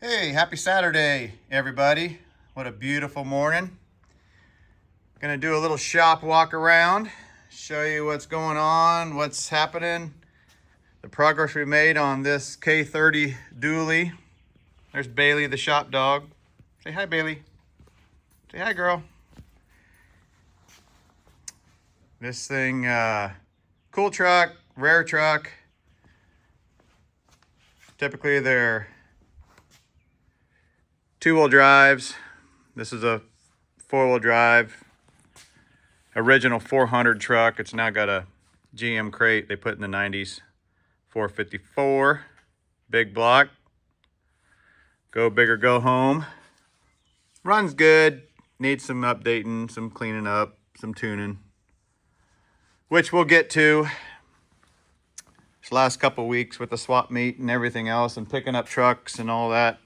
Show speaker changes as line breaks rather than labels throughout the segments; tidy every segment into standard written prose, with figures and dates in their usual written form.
Hey, happy Saturday, everybody. What a beautiful morning. Gonna do a little shop walk around, show you what's going on, what's happening, the progress we made on this K30 dually. There's Bailey, the shop dog. Say hi, Bailey. Say hi, girl. This thing, cool truck, rare truck. Typically they're two-wheel drives. This is a four-wheel drive. Original 400 truck. It's now got a GM crate they put in the 90s. 454. Big block. Go big or go home. Runs good. Needs some updating, some cleaning up, some tuning, which we'll get to. This last couple weeks with the swap meet and everything else and picking up trucks and all that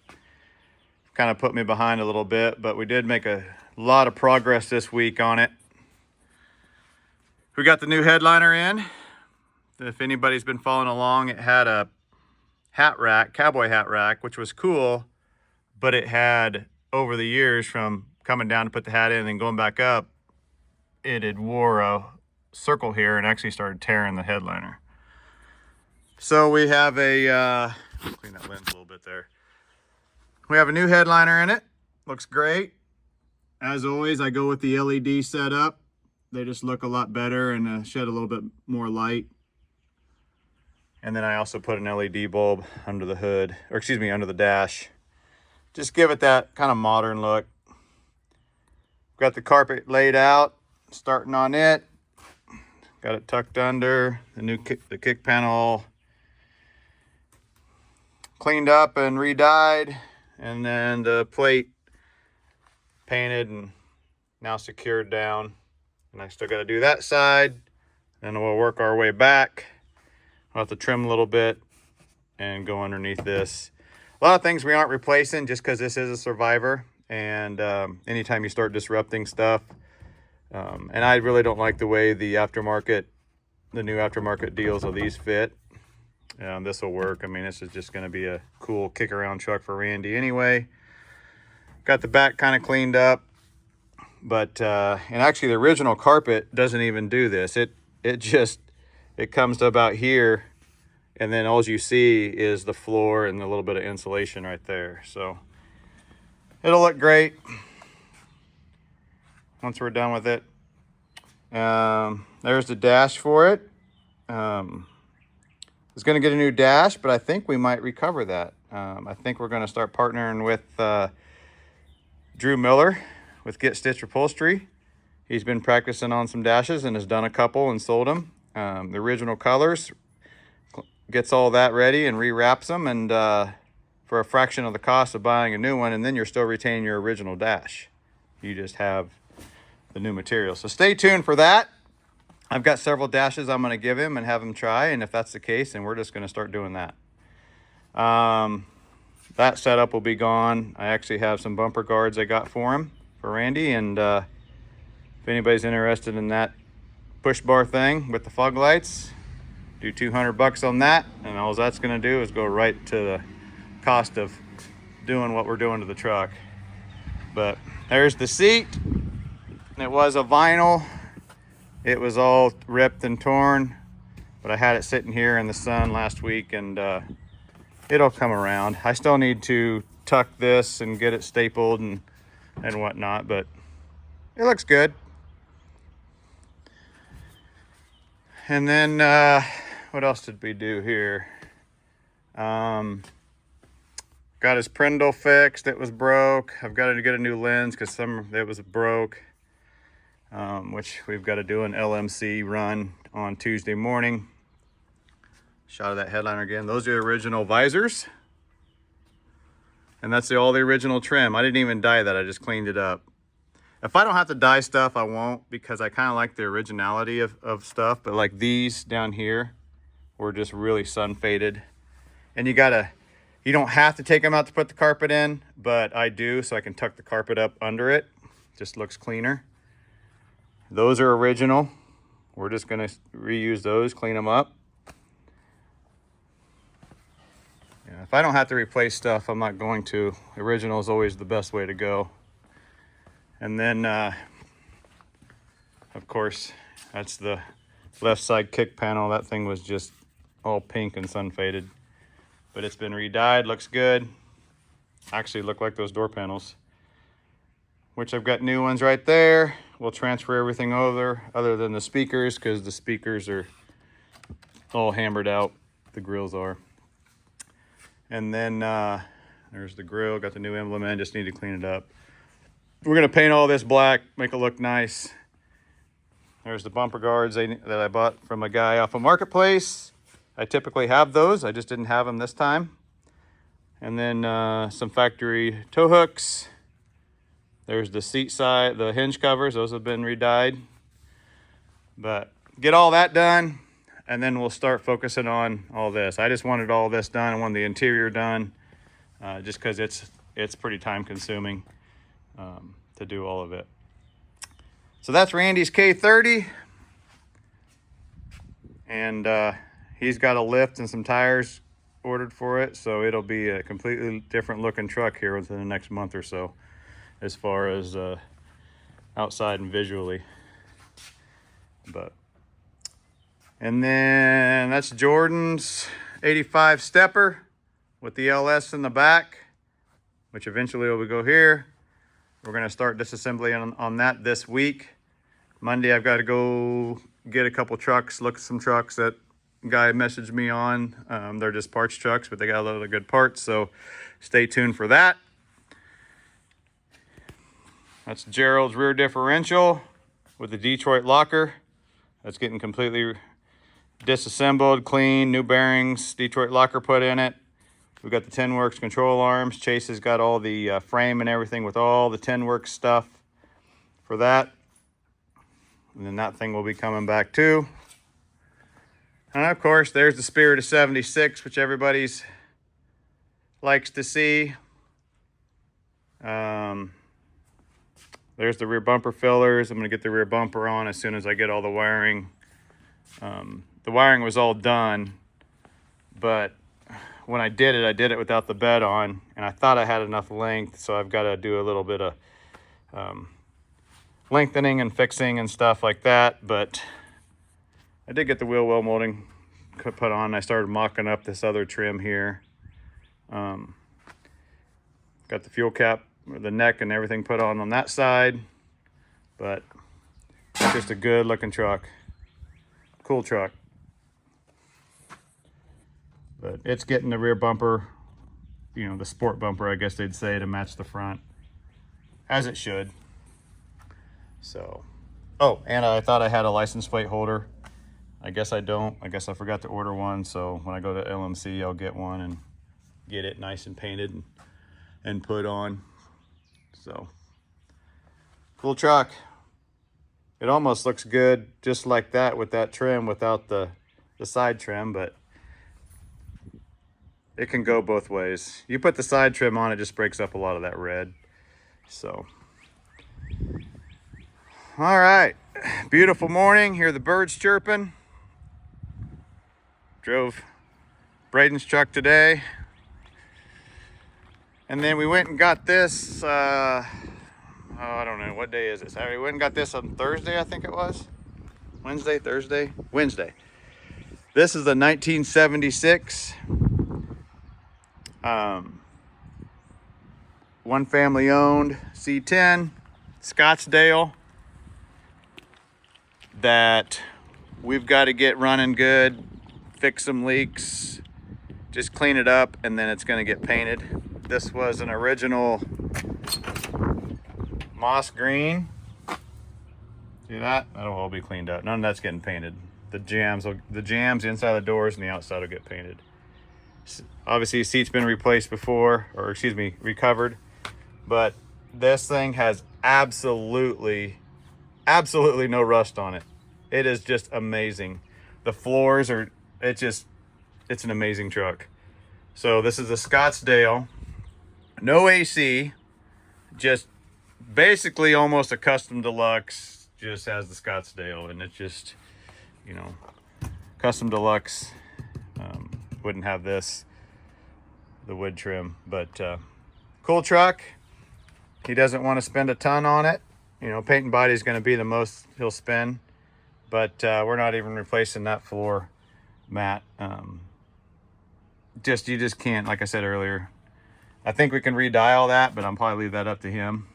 kind of put me behind a little bit, but we did make a lot of progress this week on it. We got the new headliner in. If anybody's been following along, it had a hat rack, cowboy hat rack, which was cool, but it had, over the years from coming down to put the hat in and going back up, it had wore a circle here and actually started tearing the headliner. So we have a, clean that lens a little bit there. We have a new headliner in it. Looks great. As always, I go with the LED setup. They just look a lot better and shed a little bit more light. And then I also put an LED bulb under the hood, or excuse me, under the dash. Just give it that kind of modern look. Got the carpet laid out, starting on it. Got it tucked under. The kick panel cleaned up and re-dyed, and then the plate painted and now secured down. And I still got to do that side. Then we'll work our way back. I'll have to trim a little bit and go underneath this. A lot of things we aren't replacing just because this is a Survivor, and anytime you start disrupting stuff, and I really don't like the way the new aftermarket deals of these fit. This will work. I mean, this is just going to be a cool kick around truck for Randy anyway. Got the back kind of cleaned up, but and actually the original carpet doesn't even do this. It comes to about here, and then all you see is the floor and a little bit of insulation right there. So it'll look great once we're done with it. There's the dash for it. I was going to get a new dash, but I think we might recover that. I think we're going to start partnering with Drew Miller with Get Stitched Upholstery. He's been practicing on some dashes and has done a couple and sold them. The original colors, gets all that ready and rewraps them, and for a fraction of the cost of buying a new one, and then you're still retaining your original dash. You just have the new material. So stay tuned for that. I've got several dashes I'm going to give him and have him try, and if that's the case, then we're just going to start doing that. That setup will be gone. I actually have some bumper guards I got for him, for Randy, and if anybody's interested in that push bar thing with the fog lights, do $200 on that, and all that's going to do is go right to the cost of doing what we're doing to the truck. But there's the seat. It was a vinyl. It was all ripped and torn, but I had it sitting here in the sun last week, and it'll come around. I still need to tuck this and get it stapled and whatnot, but it looks good. And then what else did we do here? Got his Prindle fixed. It was broke. I've got to get a new lens because it was broke. Which we've got to do an LMC run on Tuesday morning. Shot of that headliner again. Those are the original visors. And that's all the original trim. I didn't even dye that. I just cleaned it up. If I don't have to dye stuff, I won't, because I kind of like the originality of stuff. But like these down here were just really sun faded. And you don't have to take them out to put the carpet in, but I do, so I can tuck the carpet up under it. Just looks cleaner. Those are original. We're just going to reuse those, clean them up. Yeah, if I don't have to replace stuff, I'm not going to. Original is always the best way to go. And then, of course, that's the left side kick panel. That thing was just all pink and sun faded, but it's been re-dyed, looks good. Actually look like those door panels, which I've got new ones right there. We'll transfer everything over other than the speakers, because the speakers are all hammered out. The grills are. And then there's the grill, got the new emblem in, just need to clean it up. We're gonna paint all this black, make it look nice. There's the bumper guards that I bought from a guy off a marketplace. I typically have those, I just didn't have them this time. And then some factory tow hooks. There's the seat side, the hinge covers, those have been re-dyed. But get all that done, and then we'll start focusing on all this. I just wanted all this done. I wanted the interior done, just because it's pretty time consuming to do all of it. So that's Randy's K30, and he's got a lift and some tires ordered for it, so it'll be a completely different looking truck here within the next month or so, as far as outside and visually. And then that's Jordan's 85 stepper with the LS in the back, which eventually will go here. We're gonna start disassembly on that this week. Monday I've got to go get a couple trucks, look at some trucks that guy messaged me on. They're just parts trucks, but they got a lot of good parts, so stay tuned for that. That's Gerald's rear differential with the Detroit locker. That's getting completely disassembled, clean, new bearings, Detroit locker put in it. We've got the Tenworks control arms. Chase has got all the frame and everything with all the Tenworks stuff for that. And then that thing will be coming back too. And of course, there's the Spirit of 76, which everybody's likes to see. There's the rear bumper fillers. I'm gonna get the rear bumper on as soon as I get all the wiring. The wiring was all done, but when I did it without the bed on, and I thought I had enough length, so I've got to do a little bit of lengthening and fixing and stuff like that. But I did get the wheel well molding put on. I started mocking up this other trim here. Got the fuel cap, the neck and everything put on that side. But it's just a good looking truck. Cool truck. But it's getting the rear bumper, you know, the sport bumper, I guess they'd say, to match the front, as it should. So, oh, and I thought I had a license plate holder. I guess I don't. I guess I forgot to order one. So when I go to LMC, I'll get one and get it nice and painted and put on. So, cool truck. It almost looks good just like that with that trim, without the side trim, but it can go both ways. You put the side trim on, it just breaks up a lot of that red. So, all right, beautiful morning. Hear the birds chirping. Drove Braden's truck today. And then we went and got this, I don't know, what day is it? Saturday. We went and got this on Thursday, I think it was. Wednesday, Thursday? Wednesday. This is a 1976. One family owned C10 Scottsdale that we've got to get running good, fix some leaks, just clean it up, and then it's going to get painted. This was an original moss green. See that? That'll all be cleaned up. None of that's getting painted. The jams, inside the doors and the outside will get painted. Obviously, the seat's been replaced before, or excuse me, recovered. But this thing has absolutely no rust on it. It is just amazing. The floors are, it's an amazing truck. So this is a Scottsdale, no AC, just basically almost a custom deluxe, just has the Scottsdale, and it's just, you know, custom deluxe wouldn't have this wood trim. But cool truck. He doesn't want to spend a ton on it. You know, paint and body is going to be the most he'll spend. But we're not even replacing that floor mat. You just can't, like I said earlier. I think we can re-dye all that, but I'll probably leave that up to him.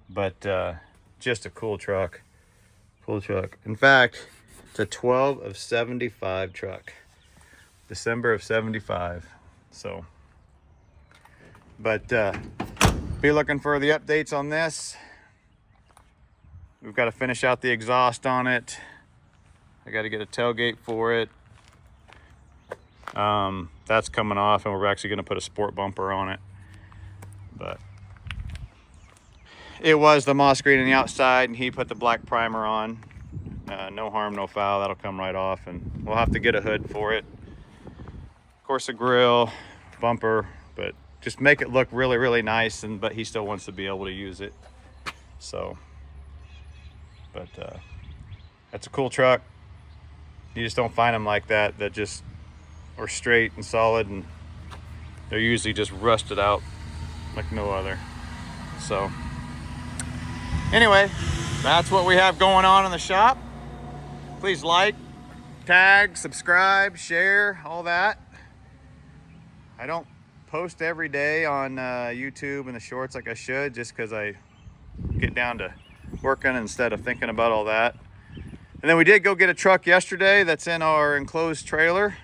But just a cool truck. Cool truck. In fact, it's a 12 of 75 truck. December of 75. So, but be looking for the updates on this. We've got to finish out the exhaust on it. I got to get a tailgate for it. That's coming off, and we're actually going to put a sport bumper on it. But it was the moss green on the outside, and he put the black primer on. No harm, no foul. That'll come right off, and we'll have to get a hood for it. Of course, a grill, bumper, but just make it look really, really nice. But he still wants to be able to use it. So, but that's a cool truck. You just don't find them like that just are straight and solid, and they're usually just rusted out like no other. So anyway, that's what we have going on in the shop. Please like, tag, subscribe, share, all that. I don't post every day on YouTube and the shorts like I should, just because I get down to working instead of thinking about all that. And then we did go get a truck yesterday that's in our enclosed trailer,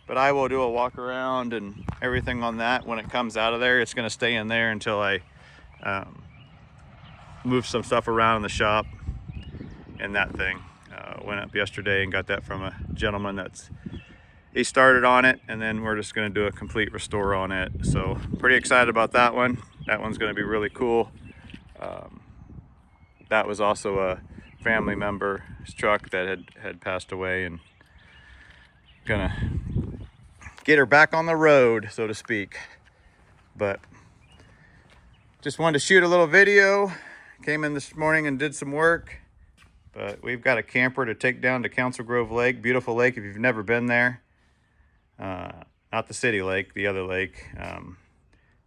but I will do a walk around and everything on that when it comes out of there. It's going to stay in there until I move some stuff around in the shop. And that thing went up yesterday and got that from a gentleman he started on it, and then we're just going to do a complete restore on it. So pretty excited about that one. That one's going to be really cool. That was also a family member's truck that had passed away, and gonna get her back on the road, so to speak. But just wanted to shoot a little video. Came in this morning and did some work, but we've got a camper to take down to Council Grove Lake. Beautiful lake if you've never been there. Not the city lake, the other lake.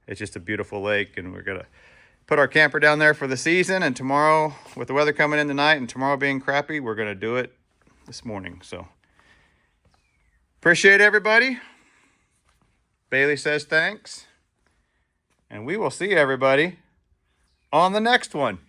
It's just a beautiful lake, and we're gonna put our camper down there for the season. And tomorrow, with the weather coming in tonight and tomorrow being crappy, we're gonna do it this morning. So appreciate everybody. Bailey says thanks, and we will see everybody on the next one.